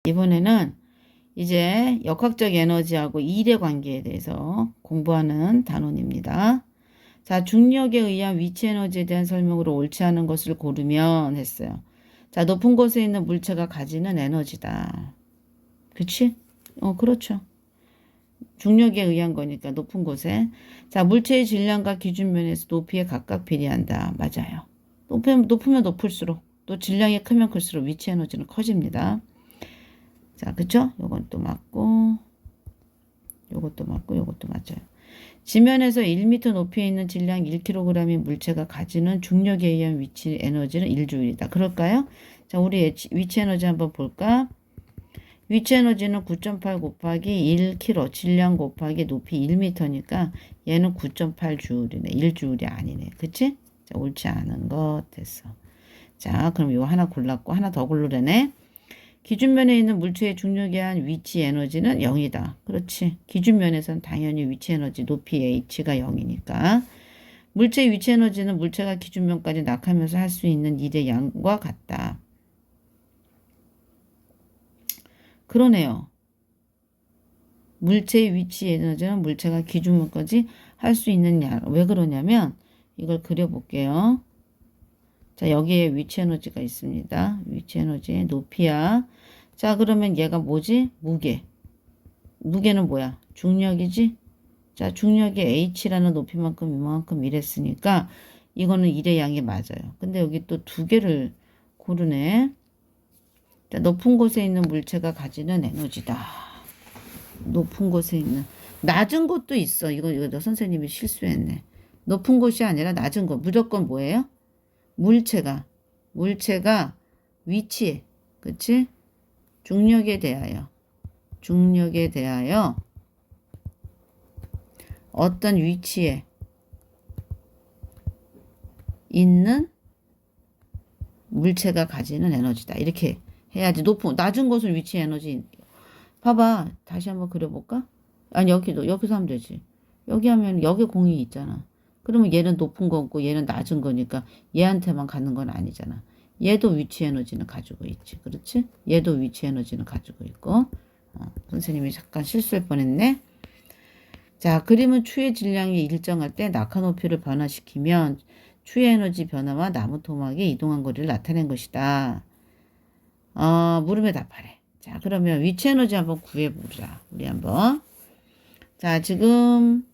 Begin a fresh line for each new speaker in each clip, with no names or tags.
이번에는 이제 역학적 에너지하고 일의 관계에 대해서 공부하는 단원입니다. 자, 중력에 의한 위치 에너지에 대한 설명으로 옳지 않은 것을 고르면 했어요. 자, 높은 곳에 있는 물체가 가지는 에너지다. 그치? 그렇죠. 중력에 의한 거니까 높은 곳에. 자, 물체의 질량과 기준면에서 높이에 각각 비례한다. 맞아요. 높으면 높을수록 또 질량이 크면 클수록 위치 에너지는 커집니다. 자, 그쵸? 요건 또 맞고, 요것도 맞고, 요것도 맞아요. 지면에서 1m 높이에 있는 질량 1kg인 물체가 가지는 중력에 의한 위치 에너지는 1J이다. 그럴까요? 자, 우리 위치 에너지 한번 볼까? 위치 에너지는 9.8 곱하기 1kg, 질량 곱하기 높이 1m니까 얘는 9.8J이네. 1J이 아니네. 그치? 자, 옳지 않은 것 됐어. 자, 그럼 이거 하나 골랐고, 하나 더 고르려네. 기준면에 있는 물체의 중력에 의한 위치 에너지는 0이다. 그렇지. 기준면에서는 당연히 위치 에너지 높이 h가 0이니까. 물체의 위치 에너지는 물체가 기준면까지 낙하면서 할 수 있는 일의 양과 같다. 그러네요. 물체의 위치 에너지는 물체가 기준면까지 할 수 있는 양. 왜 그러냐면 이걸 그려볼게요. 자, 여기에 위치 에너지가 있습니다. 위치 에너지의 높이야. 자, 그러면 얘가 뭐지? 무게. 무게는 뭐야? 중력이지? 자, 중력의 h라는 높이만큼 이만큼 이랬으니까 이거는 1의 양이 맞아요. 근데 여기 또 두 개를 고르네. 자, 높은 곳에 있는 물체가 가지는 에너지다. 높은 곳에 있는. 낮은 곳도 있어. 이거 선생님이 실수했네. 높은 곳이 아니라 낮은 곳. 무조건 뭐예요? 물체가 위치에, 그치? 중력에 대하여 어떤 위치에 있는 물체가 가지는 에너지다. 이렇게 해야지. 낮은 곳을 위치 에너지. 봐봐. 다시 한번 그려볼까? 아니, 여기서 하면 되지. 여기 하면, 여기 공이 있잖아. 그러면 얘는 높은 거고 얘는 낮은 거니까 얘한테만 갖는 건 아니잖아. 얘도 위치 에너지는 가지고 있지. 그렇지? 얘도 위치 에너지는 가지고 있고. 선생님이 잠깐 실수할 뻔했네. 자, 그림은 추의 질량이 일정할 때 낙하 높이를 변화시키면 추의 에너지 변화와 나무 토막이 이동한 거리를 나타낸 것이다. 물음에 답하래. 자, 그러면 위치 에너지 한번 구해보자. 우리 한번. 자, 지금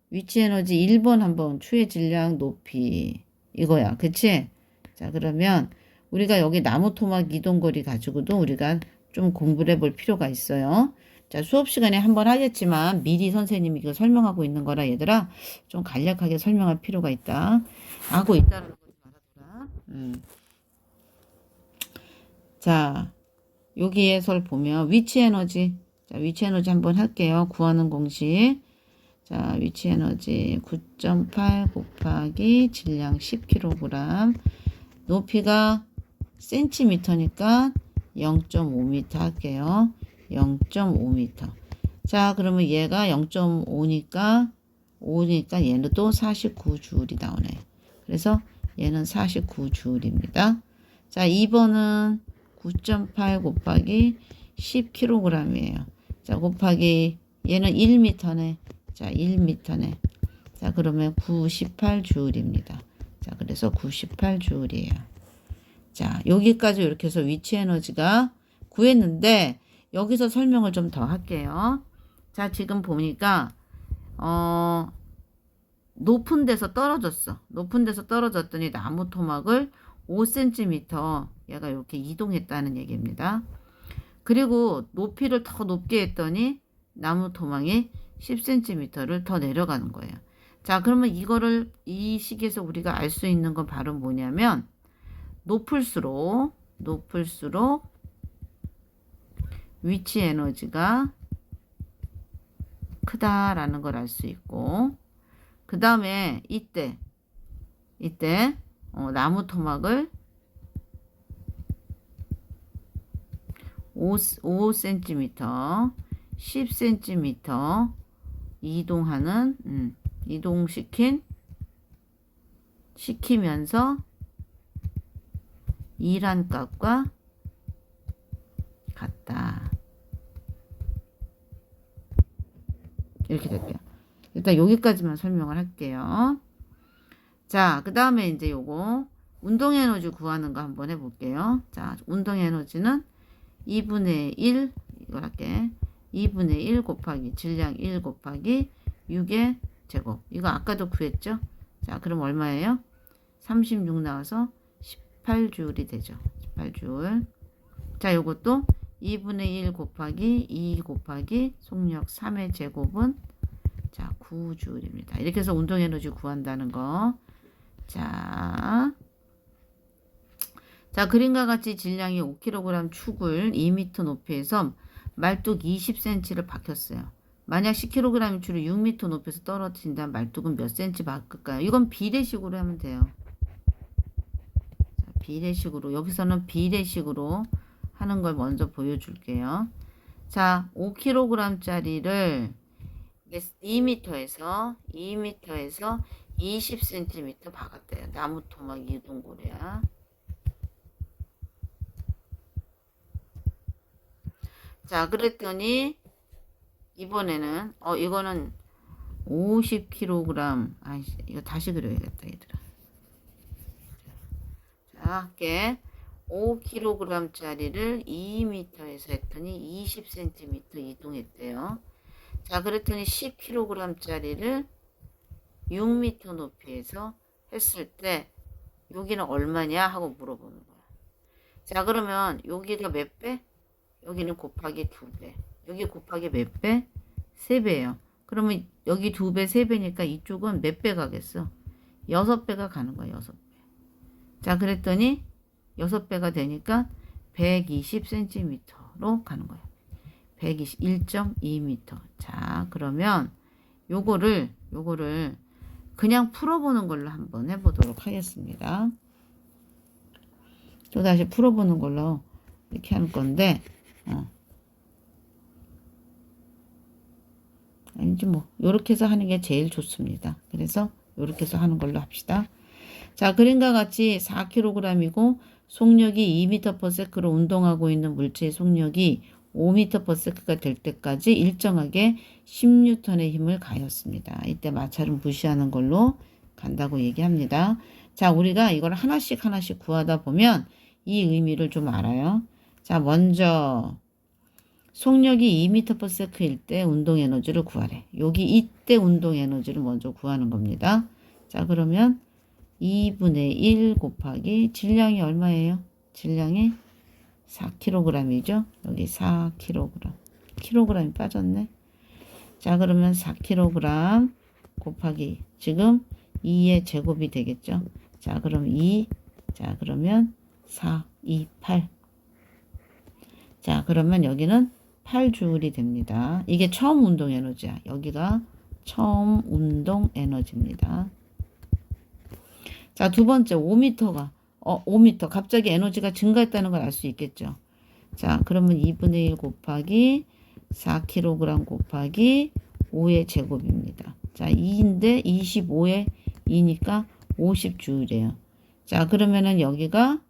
위치 에너지 1번 한번 추의 질량 높이 이거야. 그치? 자, 그러면 우리가 여기 나무 토막 이동거리 가지고도 우리가 좀 공부를 해볼 필요가 있어요. 자, 수업 시간에 한번 하겠지만 미리 선생님이 이거 설명하고 있는 거라 얘들아 좀 간략하게 설명할 필요가 있다. 하고 있다는 거 말하더라. 자, 여기에서 보면 위치 에너지. 자, 위치 에너지 한번 할게요. 구하는 공식. 자, 위치 에너지 9.8 곱하기 질량 10kg. 높이가 cm니까 0.5m 할게요. 0.5m. 자, 그러면 얘가 0.5니까 얘는 또 49J이 나오네. 그래서 얘는 49J입니다. 자, 2번은 9.8 곱하기 10kg이에요. 자, 곱하기 얘는 1m네. 자, 1m네. 자, 그러면 98J입니다. 자, 그래서 98J예요. 자, 여기까지 이렇게 해서 위치 에너지가 구했는데 여기서 설명을 좀 더 할게요. 자, 지금 보니까 높은 데서 떨어졌어. 높은 데서 떨어졌더니 나무 토막을 5cm 얘가 이렇게 이동했다는 얘기입니다. 그리고 높이를 더 높게 했더니 나무 토막이 10cm를 더 내려가는 거예요. 자, 그러면 이거를 이 식에서 우리가 알 수 있는 건 바로 뭐냐면 높을수록 위치 에너지가 크다라는 걸 알 수 있고, 그 다음에 이때 나무 토막을 5cm, 10cm 시키면서 일한 값과 같다. 이렇게 될게요. 일단 여기까지만 설명을 할게요. 자, 그 다음에 이제 요거 운동 에너지 구하는 거 한번 해볼게요. 자, 운동 에너지는 2분의 1 이걸 할게. 2분의 1 곱하기 질량 1 곱하기 6의 제곱. 이거 아까도 구했죠? 자, 그럼 얼마예요? 36 나와서 18주울이 되죠. 18주울. 자, 요것도 2분의 1 곱하기 2 곱하기 속력 3의 제곱은 자, 9주울입니다. 이렇게 해서 운동 에너지 구한다는 거. 자, 그림과 같이 질량이 5kg 축을 2m 높이에서 말뚝 20cm를 박혔어요. 만약 10kg 축을 6m 높이에서 떨어뜨린다면 말뚝은 몇 cm 박을까요? 이건 비례식으로 하면 돼요. 자, 비례식으로. 여기서는 비례식으로 하는 걸 먼저 보여줄게요. 자, 5kg짜리를 2m에서 20cm 박았대요. 나무 토막 이동고리야. 자, 그랬더니 이번에는 이거는 50kg. 이거 다시 그려야겠다, 얘들아. 자, 할게. 5kg짜리를 2m에서 했더니 20cm 이동했대요. 자, 그랬더니 10kg짜리를 6m 높이에서 했을 때 여기는 얼마냐 하고 물어보는 거야. 자, 그러면 여기가 몇 배? 여기는 곱하기 2배. 여기 곱하기 몇 배? 3배예요. 그러면 여기 2배, 3배니까 이쪽은 몇 배 가겠어? 6배가 가는 거야, 6배. 자, 그랬더니 6배가 되니까 120cm로 가는 거예요. 121.2m. 자, 그러면 요거를 그냥 풀어보는 걸로 한번 해보도록 하겠습니다. 또 다시 풀어보는 걸로 이렇게 할 건데, 아니지 뭐 요렇게 해서 하는 게 제일 좋습니다. 그래서 요렇게 해서 하는 걸로 합시다. 자, 그림과 같이 4kg이고 속력이 2m/s로 운동하고 있는 물체의 속력이 5m/s가 될 때까지 일정하게 10N의 힘을 가했습니다. 이때 마찰은 무시하는 걸로 간다고 얘기합니다. 자, 우리가 이걸 하나씩 구하다 보면 이 의미를 좀 알아요. 자, 먼저 속력이 2m/s일 때 운동 에너지를 구하래. 여기 이때 운동 에너지를 먼저 구하는 겁니다. 자, 그러면 2분의 1 곱하기 질량이 얼마예요? 질량이 4kg이죠. 여기 4kg. 킬로그램이 빠졌네. 자, 그러면 4kg 곱하기 지금 2의 제곱이 되겠죠. 자, 그럼 2. 자, 그러면 4, 2, 8. 자, 그러면 여기는 8주울이 됩니다. 이게 처음 운동 에너지야. 여기가 처음 운동 에너지입니다. 자, 두 번째 5m가 5m 갑자기 에너지가 증가했다는 걸 알 수 있겠죠. 자, 그러면 2분의 1 곱하기 4kg 곱하기 5의 제곱입니다. 자, 2인데 25의 2니까 50주울이에요. 자, 그러면은 여기가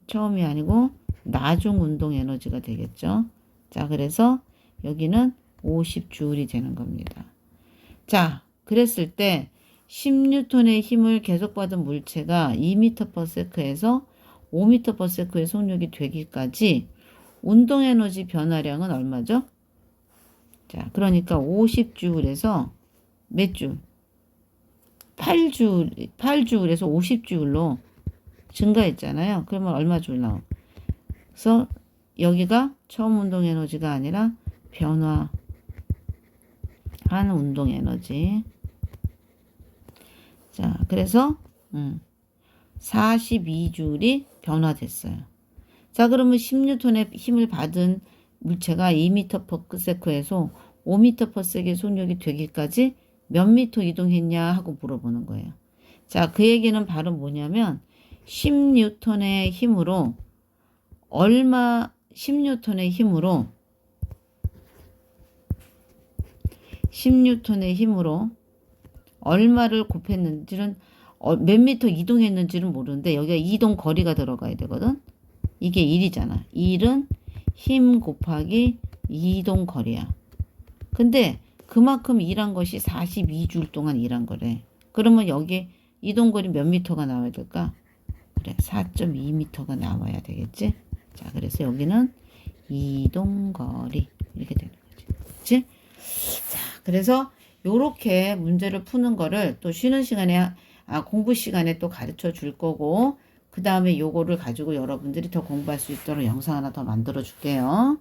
처음이 아니고 나중 운동 에너지가 되겠죠. 자, 그래서 여기는 50주울이 되는 겁니다. 자, 그랬을 때 10N의 힘을 계속받은 물체가 2m/s에서 5m/s의 속력이 되기까지 운동 에너지 변화량은 얼마죠? 자, 그러니까 50주울에서 몇 줄? 8주울에서 50주울로 증가했잖아요. 그러면 얼마 줄 나오? 그래서 여기가 처음 운동 에너지가 아니라 변화한 운동 에너지. 자, 그래서 42주울이 변화됐어요. 자, 그러면 10N의 힘을 받은 물체가 2m/s에서 5m/s의 속력이 되기까지 몇 미터 이동했냐 하고 물어보는 거예요. 자, 그 얘기는 바로 뭐냐면 10N의 힘으로 10N의 힘으로 얼마를 곱했는지는 몇 미터 이동했는지는 모르는데 여기가 이동 거리가 들어가야 되거든. 이게 1이잖아. 1은 힘 곱하기 이동 거리야. 근데 그만큼 일한 것이 42주일 동안 일한 거래. 그러면 여기 이동거리 몇 미터가 나와야 될까? 그래, 4.2m가 나와야 되겠지? 자, 그래서 여기는 이동거리 이렇게 되는 거지. 그치? 자, 그래서 요렇게 문제를 푸는 거를 또 쉬는 시간에 공부 시간에 또 가르쳐 줄 거고 그 다음에 요거를 가지고 여러분들이 더 공부할 수 있도록 영상 하나 더 만들어 줄게요.